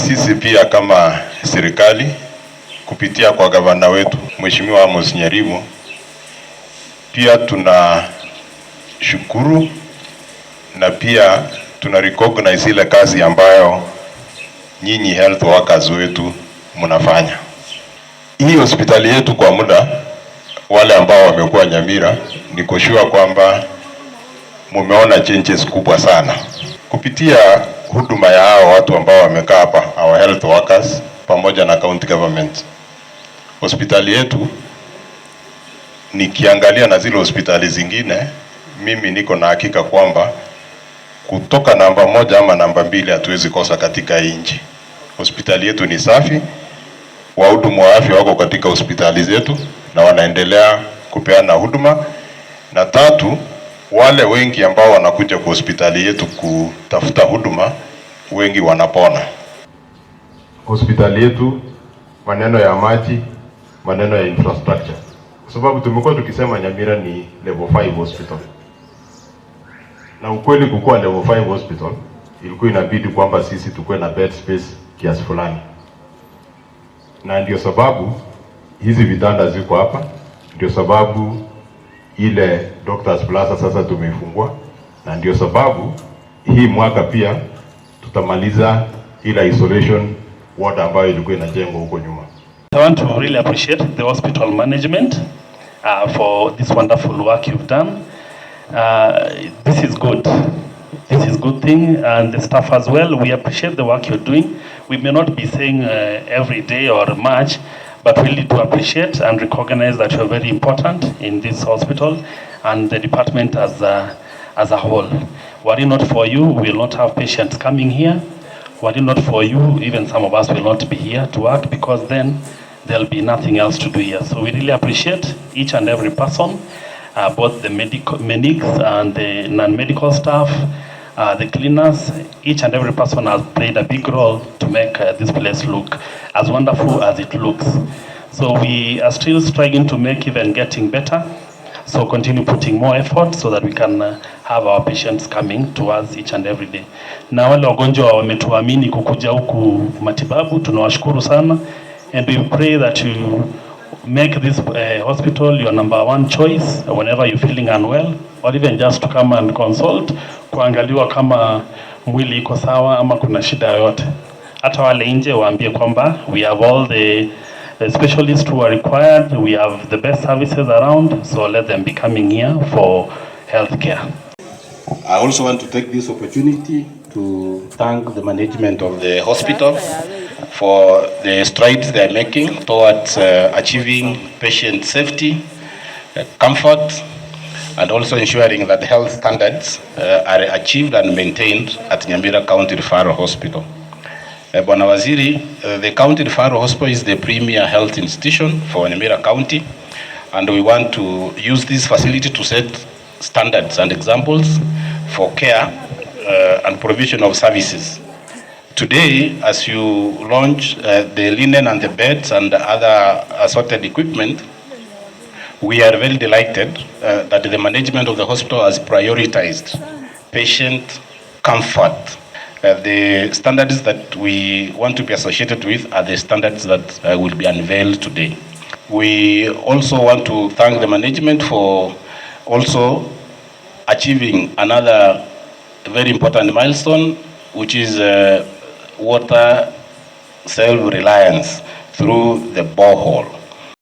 Sisi pia kama serikali kupitia kwa gavana wetu Mheshimiwa Nyaribo, pia tunashukuru na pia tuna recognize ile kazi ambayo nyinyi health workers wetu mnafanya. Hii hospitali yetu kwa muda, wale ambao wamekuwa Nyamira, niko sure kwamba mumeona changes kubwa sana kupitia huduma ya hao watu ambao wamekaa hapa, our health workers pamoja na county government. Hospitali yetu nikiangalia na zile hospitali zingine, mimi niko na hakika kwamba kutoka namba 1 ama namba 2 hatuwezi kosa katika nchi. Hospitali yetu ni safi, wahudumu wa afya wako katika hospitali zetu na wanaendelea kupeana huduma. Na 3, wale wengi ambao wanakuja kwa hospitali yetu kutafuta huduma, wengi wanapona. Hospitali yetu, maneno ya maji, maneno ya infrastructure. Kwa sababu tumekuwa tukisema Nyamira ni level 5 hospital. Na ukweli kukua level 5 hospital, ilikuwa inabidi kwamba sisi tukue na bed space kiasi fulani. Na ndio sababu hizi vitanda ziko hapa, ndio sababu ile Doctors Plaza sasa tumeifungua, na ndio sababu hii mwaka pia tutamaliza ile isolation ward ambayo ilikuwa inajengwa huko nyuma. I want to really appreciate the hospital management for this wonderful work you've done. This is good. This is good thing, and the staff as well. We appreciate the work you're doing. We may not be saying every day or much, but really do appreciate and recognize that you're very important in this hospital and the department as a whole. Were it not for you, we will not have patients coming here. Were it not for you, even some of us will not be here to work, because then there'll be nothing else to do here. So we really appreciate each and every person, both the medics and the non-medical staff, the cleaners. Each and every person has played a big role to make this place look as wonderful as it looks. So we are still striving to make even getting better. So continue putting more effort so that we can have our patients coming to us each and every day. Na wale wagonjwa wametuamini kukuja huku matibabu, tunawashukuru sana, and we pray that you make this hospital your number 1 choice whenever you're feeling unwell, or even just to come and consult, kuangaliwa kama mwili iko sawa ama kuna shida yoyote. Hata wale nje waambie kwamba we have all the specialists who are required, we have the best services around, so let them be coming here for healthcare. I also want to take this opportunity to thank the management of the hospital for the strides they are making towards achieving patient safety, comfort, and also ensuring that health standards are achieved and maintained at Nyamira County Referral Hospital. Bwana Waziri, the County Referral Hospital is the premier health institution for Nyamira County, and we want to use this facility to set standards and examples for care and provision of services. Today, as you launch the linen and the beds and the other assorted equipment, we are very delighted that the management of the hospital has prioritized patient comfort. The standards that we want to be associated with are the standards that will be unveiled today. We also want to thank the management for also achieving another very important milestone, which is water self-reliance through the borehole.